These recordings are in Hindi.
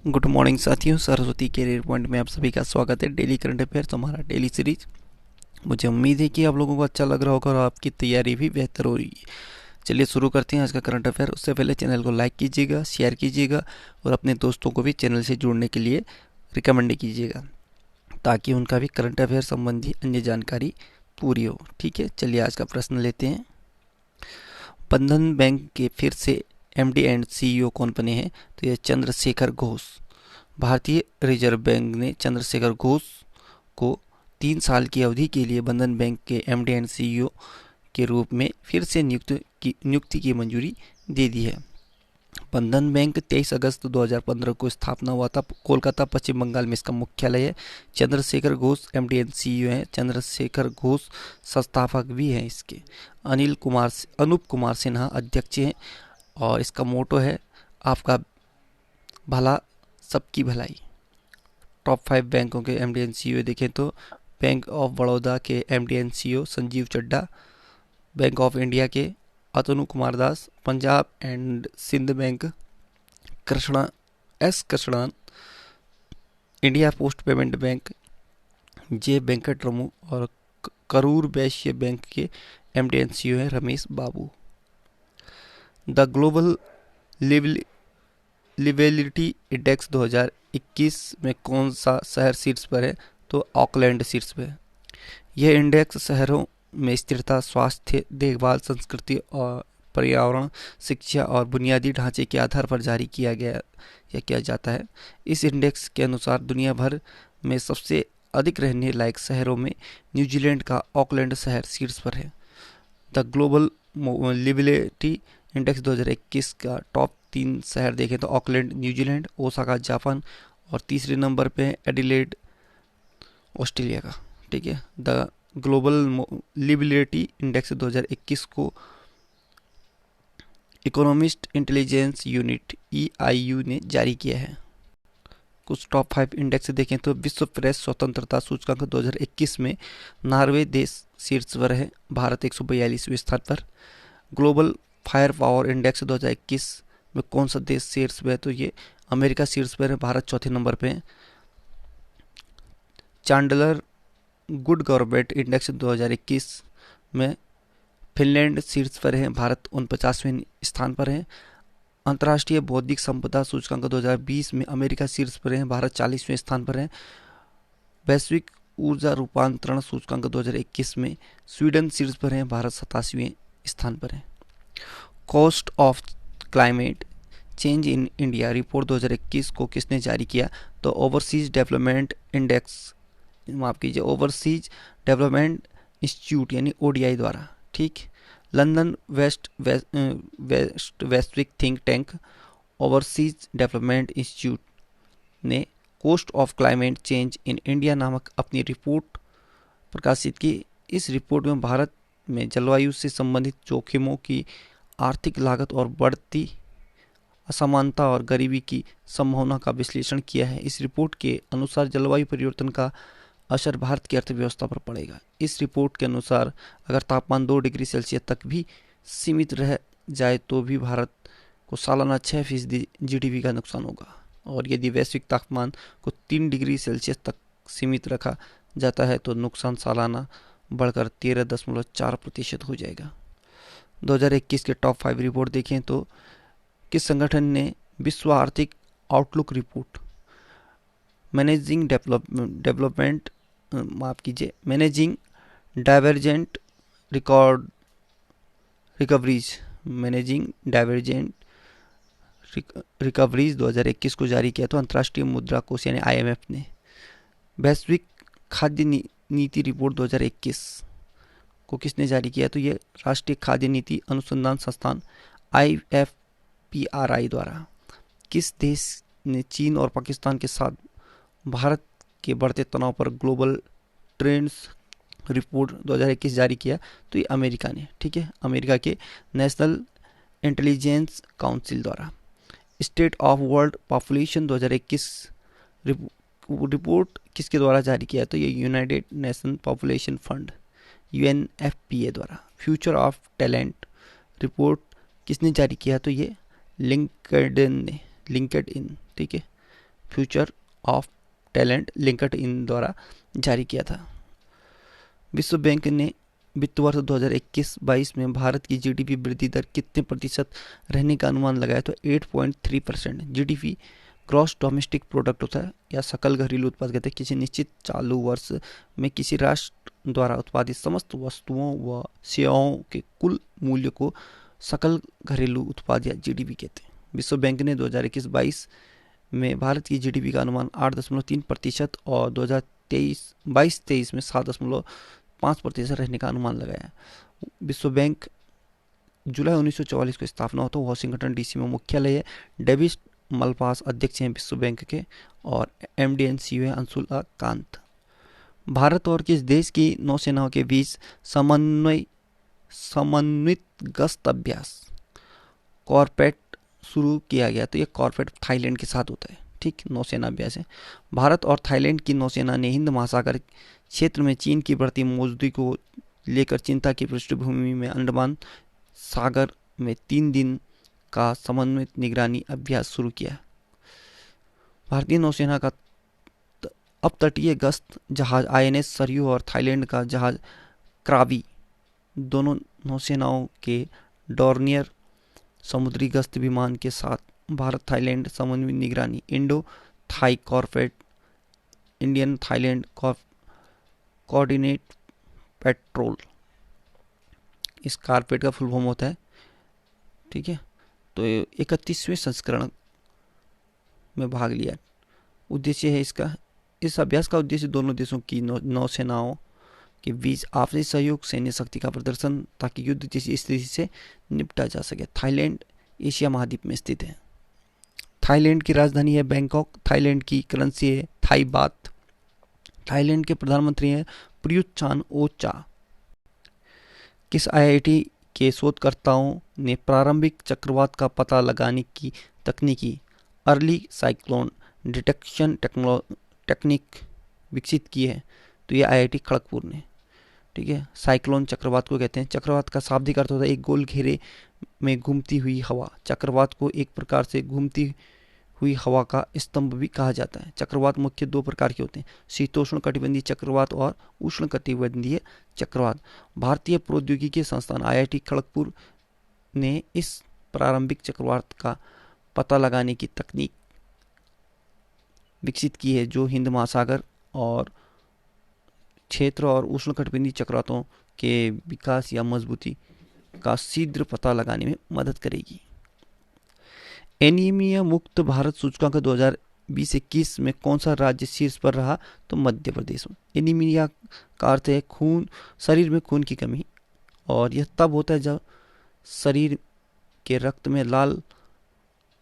गुड मॉर्निंग साथियों, सरस्वती कैरियर पॉइंट में आप सभी का स्वागत है। डेली करंट अफेयर्स हमारा डेली सीरीज। मुझे उम्मीद है कि आप लोगों को अच्छा लग रहा होगा और आपकी तैयारी भी बेहतर हो रही है। चलिए शुरू करते हैं आज का करंट अफेयर। उससे पहले चैनल को लाइक कीजिएगा, शेयर कीजिएगा और अपने दोस्तों को भी चैनल से जुड़ने के लिए रिकमेंड कीजिएगा, ताकि उनका भी करंट अफेयर संबंधी अन्य जानकारी पूरी हो। ठीक है, चलिए आज का प्रश्न लेते हैं। बंधन बैंक के फिर से एमडी एंड सीईओ कौन बने हैं? तो ये चंद्रशेखर घोष। भारतीय रिजर्व बैंक ने चंद्रशेखर घोष को 3 साल की अवधि के लिए बंधन बैंक के एमडी एंड सीईओ के रूप में फिर से नियुक्ति की मंजूरी दे दी है। बंधन बैंक 23 अगस्त 2015 को स्थापना हुआ था। कोलकाता, पश्चिम बंगाल में इसका मुख्यालय है। Chandrashekhar Ghosh MD and CEO हैं। चंद्रशेखर घोष संस्थापक भी हैं इसके। अनूप कुमार सिन्हा अध्यक्ष हैं और इसका मोटो है आपका भला सबकी भलाई। टॉप 5 बैंकों के एमडी एंड सीईओ देखें तो बैंक ऑफ बड़ौदा के MD and CEO Sanjiv Chadha, Bank of India के Atanu Kumar Das, Punjab and Sind bank Krishna Krishnan, India Post Payment Bank J Venkatramu और करूर वैश्य बैंक के एमडी एंड सीईओ हैं Ramesh Babu. The Global Liveability Index 2021 में कौन सा शहर शीर्ष पर है? तो ऑकलैंड शीर्ष पर है। यह इंडेक्स शहरों में स्थिरता, स्वास्थ्य देखभाल, संस्कृति और पर्यावरण, शिक्षा और बुनियादी ढांचे के आधार पर जारी किया गया या किया जाता है। इस इंडेक्स के अनुसार दुनिया भर में सबसे अधिक रहने लायक शहरों में न्यूजीलैंड का ऑकलैंड शहर शीर्ष पर है। द ग्लोबल लिवेलिटी इंडेक्स 2021 का टॉप 3 शहर देखें तो ऑकलैंड न्यूजीलैंड, ओसाका जापान और तीसरे नंबर पे है एडिलेड ऑस्ट्रेलिया का। ठीक है, द ग्लोबल लिवेलिटी इंडेक्स 2021 को इकोनॉमिस्ट इंटेलिजेंस यूनिट ईआईयू ने जारी किया है। कुछ टॉप 5 इंडेक्स देखें तो विश्व प्रेस स्वतंत्रता सूचकांक 2021 में नॉर्वे देश शीर्ष पर है, भारत 142वें स्थान पर। ग्लोबल फायर पावर इंडेक्स 2021 में कौन सा देश शीर्ष पे है? तो ये अमेरिका शीर्ष पर है, भारत चौथे नंबर पे है। चांडलर गुड गवर्नमेंट इंडेक्स 2021 में फिनलैंड शीर्ष पर है, भारत 49वें स्थान पर है। अंतर्राष्ट्रीय बौद्धिक संपदा सूचकांक 2020 में अमेरिका शीर्ष पर है, भारत 40वें स्थान पर है। वैश्विक ऊर्जा रूपांतरण सूचकांक 2021 में स्वीडन शीर्ष पर है, भारत 87वें स्थान पर है। Cost of climate change in India report 2021 को किसने जारी किया? तो ओवरसीज डेवलपमेंट इंडेक्स, माफ कीजिए, ओवरसीज डेवलपमेंट इंस्टीट्यूट यानी ओडीआई द्वारा। ठीक, लंदन वैश्विक think tank Overseas Development Institute ने cost of climate change in India नामक अपनी रिपोर्ट प्रकाशित की। इस रिपोर्ट में भारत में जलवायु से संबंधित जोखिमों की आर्थिक लागत और बढ़ती असमानता और गरीबी की संभावना का विश्लेषण किया है। इस रिपोर्ट के अनुसार जलवायु परिवर्तन का असर भारत की अर्थव्यवस्था पर पड़ेगा। इस रिपोर्ट के अनुसार अगर तापमान 2 डिग्री सेल्सियस तक भी सीमित रह जाए तो भी भारत को सालाना 6% जीडीपी का नुकसान होगा, और यदि वैश्विक तापमान को 3 डिग्री सेल्सियस तक सीमित रखा जाता है तो नुकसान सालाना बढ़कर 13.4% हो जाएगा। 2021 के टॉप 5 रिपोर्ट देखें तो किस संगठन ने विश्व आर्थिक आउटलुक रिपोर्ट मैनेजिंग डेवलपमेंट माफ कीजिए managing divergent record recoveries managing divergent recoveries 2021 को जारी किया? तो अंतर्राष्ट्रीय मुद्रा कोष यानी आईएमएफ ने। वैश्विक खाद्य नीति रिपोर्ट 2021 को किसने जारी किया? तो ये राष्ट्रीय खाद्य नीति अनुसंधान संस्थान IFPRI द्वारा। किस देश ने चीन और पाकिस्तान के साथ भारत के बढ़ते तनाव पर ग्लोबल ट्रेंड्स रिपोर्ट 2021 जारी किया? तो ये अमेरिका ने। ठीक है, अमेरिका के नेशनल इंटेलिजेंस काउंसिल द्वारा। State of world population 2021 report किसके द्वारा जारी किया? तो ये United nation population fund UNFPA द्वारा। फ्यूचर ऑफ टैलेंट रिपोर्ट किसने जारी किया? तो ये लिंक्डइन ने, लिंक्डइन। ठीक है, future of talent linked in द्वारा जारी किया था। विश्व बैंक ने वित्त वर्ष 2021-22 में भारत की जीडीपी वृद्धि दर कितने प्रतिशत रहने का अनुमान लगाया, तो 8.3%। जीडीपी ग्रॉस डोमेस्टिक प्रोडक्ट होता है या सकल घरेलू उत्पाद कहते हैं किसी निश्चित चालू वर्ष में किसी राष्ट्र द्वारा उत्पादित समस्त वस्तुओं व सेवाओं के कुल मूल्य को सकल घरेलू उत्पाद या जीडीपी कहते हैं। विश्व बैंक ने 2021-22 में भारत की जीडीपी का अनुमान 8.3% और 2022-23 में 7.5% रहने का अनुमान लगाया। विश्व बैंक जुलाई 1944 को स्थापना होता है, वाशिंगटन डीसी में मुख्यालय है। डेविड मलपास अध्यक्ष हैं विश्व बैंक के और एमडी एंड सीईओ है अंशुला कांत। भारत और किस देश की नौसेनाओं के बीच समन्वित गश्त अभ्यास कॉर्पेट शुरू किया गया, तो ये कॉर्पेट थाईलैंड के साथ होता है। ठीक, नौसेना अभ्यास है। भारत और थाईलैंड की नौसेना ने हिंद महासागर क्षेत्र में चीन की बढ़ती मौजूदगी को लेकर चिंता की पृष्ठभूमि में अंडमान सागर में 3 दिन का समन्वित निगरानी अभ्यास शुरू किया। भारतीय नौसेना का अपतटीय गश्त जहाज आईएनएस सरयू और थाईलैंड का जहाज क्राबी दोनों नौसेनाओं के डॉर्नियर समुद्री गश्त विमान के साथ भारत थाईलैंड समन्वित निगरानी Indo Thai कॉर्पेट Indian Thailand coordinate petrol, इस कारपेट का फुल फॉर्म होता है। ठीक है, तो 31वें संस्करण में भाग लिया। उद्देश्य है इसका, इस अभ्यास का उद्देश्य दोनों देशों की नौसेनाओं के बीच आपसी सहयोग, सैन्य शक्ति का प्रदर्शन ताकि युद्ध जैसी स्थिति से निपटा जा सके। थाईलैंड एशिया महाद्वीप में स्थित है। थाईलैंड की राजधानी है बैंकॉक। थाईलैंड की करेंसी है थाई बात। थाईलैंड के प्रधानमंत्री हैं प्रयुत चान ओ चा। किस आईआईटी के शोधकर्ताओं ने प्रारंभिक चक्रवात का पता लगाने की तकनीकी अर्ली साइक्लोन डिटेक्शन टेक्निक विकसित की है, तो ये आईआईटी खड़गपुर ने। ठीक है, साइक्लोन चक्रवात को कहते हैं। चक्रवात का शाब्दिक अर्थ होता है एक गोल घेरे में घूमती हुई हवा। चक्रवात को एक प्रकार से घूमती हुई हवा का स्तंभ भी कहा जाता है। चक्रवात मुख्य 2 प्रकार के होते हैं, शीतोष्ण कटिबंधीय चक्रवात और उष्ण कटिबंधीय चक्रवात। भारतीय प्रौद्योगिकी संस्थान आईआईटी खड़गपुर ने इस प्रारंभिक चक्रवात का पता लगाने की तकनीक विकसित की है जो हिंद महासागर और क्षेत्र और उष्णकटिबंधीय चक्रवातों के विकास या मजबूती का शीघ्र पता लगाने में मदद करेगी। एनीमिया मुक्त भारत सूचकांक 2020-21 में कौन सा राज्य शीर्ष पर रहा, तो मध्य प्रदेश में। एनीमिया का अर्थ है खून, शरीर में खून की कमी, और यह तब होता है जब शरीर के रक्त में लाल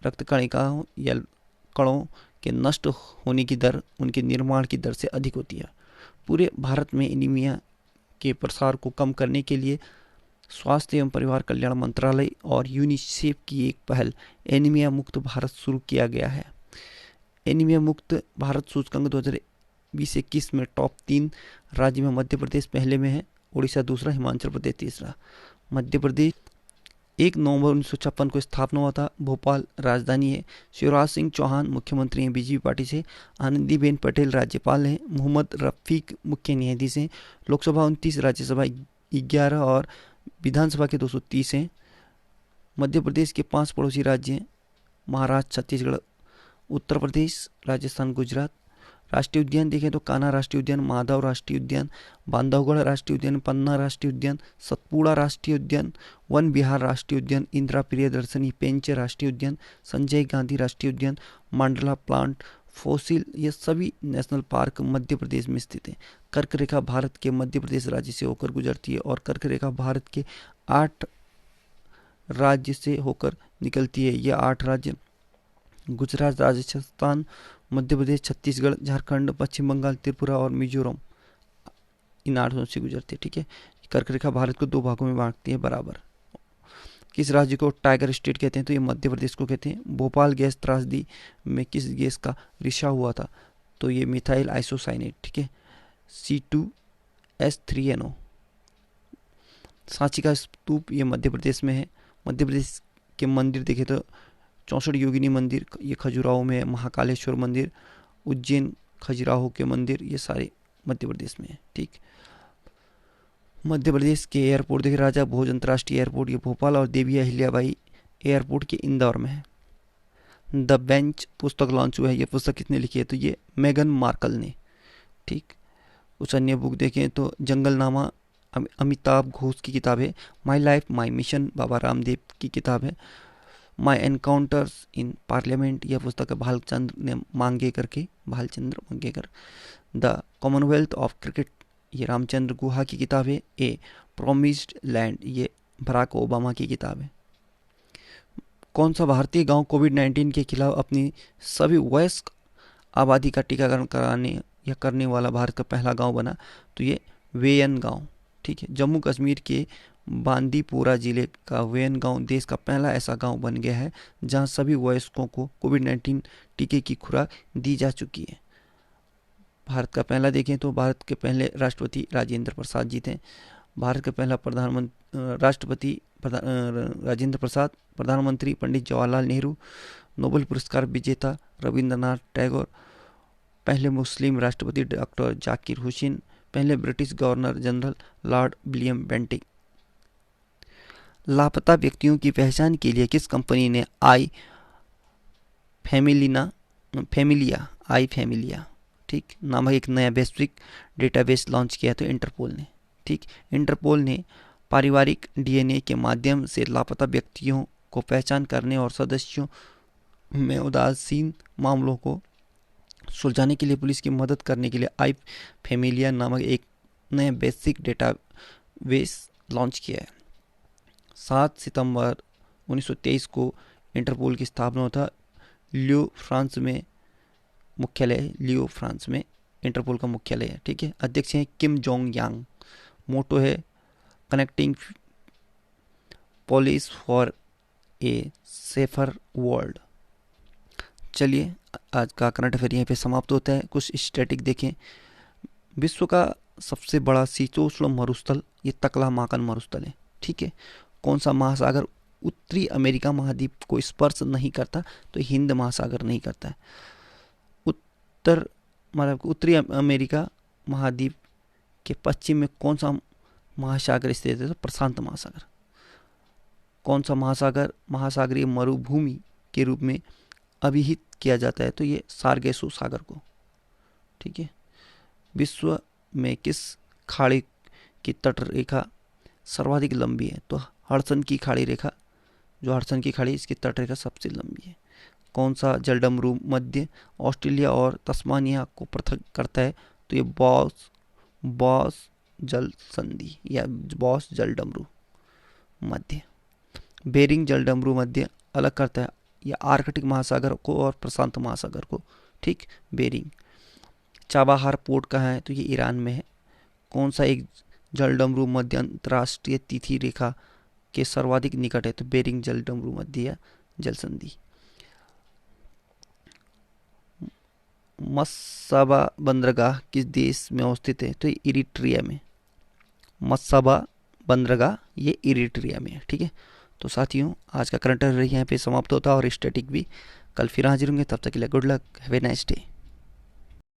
रक्त कणिकाओं या कणों के नष्ट होने की दर उनके निर्माण की दर से अधिक होती है। पूरे भारत में एनीमिया के प्रसार को कम करने के लिए स्वास्थ्य एवं परिवार कल्याण मंत्रालय और यूनिसेफ की एक पहल एनीमिया मुक्त भारत शुरू किया गया है। एनीमिया मुक्त भारत सूचकांक 2020-21 में टॉप 3 राज्य में मध्य प्रदेश पहले में है, उड़ीसा दूसरा, हिमाचल प्रदेश तीसरा। मध्य प्रदेश 1 नवंबर 1956 को स्थापना हुआ था। भोपाल राजधानी है। शिवराज सिंह चौहान मुख्यमंत्री हैं बीजेपी पार्टी से। आनंदीबेन पटेल राज्यपाल हैं। मोहम्मद रफीक मुख्य न्यायाधीश हैं। लोकसभा 29, राज्यसभा 11 और विधानसभा के 230 हैं। मध्य प्रदेश के 5 पड़ोसी राज्य हैं, महाराष्ट्र, छत्तीसगढ़, उत्तर प्रदेश, राजस्थान, गुजरात। राष्ट्रीय उद्यान देखें तो कान्हा राष्ट्रीय उद्यान, माधव राष्ट्रीय उद्यान, बांधवगढ़ राष्ट्रीय उद्यान, पन्ना राष्ट्रीय उद्यान, सतपुड़ा राष्ट्रीय उद्यान, वन विहार राष्ट्रीय उद्यान, इंदिरा प्रियदर्शनी पेंच राष्ट्रीय उद्यान, संजय गांधी राष्ट्रीय उद्यान, मांडला प्लांट फॉसिल, ये सभी नेशनल पार्क मध्य प्रदेश में स्थित हैं। कर्क रेखा भारत के मध्य प्रदेश राज्य से होकर गुजरती है और कर्क रेखा भारत के 8 राज्य से होकर निकलती है। यह 8 राज्य गुजरात, राजस्थान, मध्य प्रदेश, छत्तीसगढ़, झारखंड, पश्चिम बंगाल, त्रिपुरा और मिजोरम, इन 8 से गुजरती है। ठीक है, कर्क रेखा भारत को 2 भागों में बांटती है बराबर। किस राज्य को टाइगर स्टेट कहते हैं, तो ये मध्य प्रदेश को कहते हैं। भोपाल गैस त्रासदी में किस गैस का रिसाव हुआ था, तो ये मिथाइल आइसोसाइनेट। ठीक है, C2H3NO। सांची का स्तूप ये मध्य प्रदेश में है। मध्य प्रदेश के मंदिर देखे तो 64 योगिनी मंदिर ये खजुराहो में है। महाकालेश्वर मंदिर, उज्जैन खजुराहो के मंदिर, ये सारे मध्य प्रदेश में है। ठीक, मध्य प्रदेश के एयरपोर्ट देखिए, राजा भोज अंतर्राष्ट्रीय एयरपोर्ट ये भोपाल और देवी अहिल्याबाई एयरपोर्ट के इंदौर में है। द बेंच पुस्तक लॉन्च हुआ है, ये पुस्तक किसने लिखी है? तो ये मेगन मार्कल ने। ठीक, कुछ अन्य बुक देखें तो जंगलनामा अमिताभ घोष की किताब है। My life my mission Baba Ramdev की किताब है। माई एनकाउंटर्स इन पार्लियामेंट यह पुस्तक है भालचंद्र ने मांगेकर के, Bhalchandra Mangekar. The commonwealth of cricket ये रामचंद्र गुहा की किताब है। ए प्रोमिस्ड लैंड ये बराक ओबामा की किताब है। कौन सा भारतीय गांव कोविड-19 के खिलाफ अपनी सभी वयस्क आबादी का टीकाकरण कराने या करने वाला भारत का पहला गांव बना? तो ये वेयन गांव। ठीक है, जम्मू कश्मीर के बांदीपोरा जिले का वेयन गांव देश का पहला ऐसा गांव बन गया है जहां सभी वयस्कों को कोविड-19 टीके की खुराक दी जा चुकी है। भारत का पहला देखें तो भारत के पहले राष्ट्रपति राजेंद्र प्रसाद जी थे। भारत के पहला राष्ट्रपति राजेंद्र प्रसाद, प्रधानमंत्री पंडित जवाहरलाल नेहरू, नोबेल पुरस्कार विजेता रविंद्रनाथ टैगोर, पहले मुस्लिम राष्ट्रपति डॉक्टर जाकिर हुसैन, पहले British governor general Lord William Bentinck. लापता व्यक्तियों की पहचान के लिए किस कंपनी ने आई फैमिलिया ठीक नामक एक नया वैश्विक डेटाबेस लॉन्च किया? तो इंटरपोल ने। ठीक, इंटरपोल ने पारिवारिक डीएनए के माध्यम से लापता व्यक्तियों को पहचान करने और सदस्यों में उदासीन मामलों को सुलझाने के लिए पुलिस की मदद करने के लिए आई फैमिलिया नामक एक नया बेसिक डेटाबेस लॉन्च किया है। 7 सितंबर 1923 को इंटरपोल की स्थापना होता। लियो फ्रांस में मुख्यालय, लियो फ्रांस में इंटरपोल का मुख्यालय है। ठीक है, अध्यक्ष हैं किम जोंग यांग। मोटो है connecting police for a safer world. चलिए, आज का करंट अफेयर यहीं पे समाप्त होता है। कुछ स्टैटिक देखें। विश्व का सबसे बड़ा शीतोष्ण मरुस्थल ये तकला-माकन मरुस्थल है। ठीक है, कौन सा महासागर उत्तरी अमेरिका महाद्वीप को स्पर्श नहीं करता? तो हिंद महासागर नहीं करता है। उत्तरी अमेरिका महाद्वीप के पश्चिम में कौन सा महासागर स्थित है? तो प्रशांत महासागर। कौन सा महासागर महासागरीय मरुभूमि के रूप में अभिहित किया जाता है? तो ये सार्गेसो सागर को। ठीक है, विश्व में किस खाड़ी की तट रेखा सर्वाधिक लंबी है? तो हडसन की खाड़ी रेखा, जो हडसन की खाड़ी इसकी तट रेखा सबसे लंबी है। कौन सा जलडमरू मध्य ऑस्ट्रेलिया और तस्मानिया को पृथक करता है? तो ये बॉस जल संधि या बॉस जलडमरू मध्य। बेरिंग जलडमरू मध्य अलग करता है या आर्कटिक महासागर को और प्रशांत महासागर को। ठीक, बेरिंग। चाबाहार पोर्ट कहाँ है? तो ये ईरान में है। कौन सा एक जलडमरू मध्य अंतर्राष्ट्रीय तिथि रेखा के सर्वाधिक निकट है? तो बेरिंग जलडमरू मध्य या जल संधि। मस्साबा बंदरगाह किस देश में अवस्थित है? तो ये इरिट्रिया में। मस्साबा बंदरगाह ये इरिट्रिया में है। ठीक है, तो साथियों आज का करंट अफेयर यहाँ पे समाप्त होता है और स्टैटिक भी। कल फिर हाजिर होंगे, तब तक के लिए good luck, have a nice day.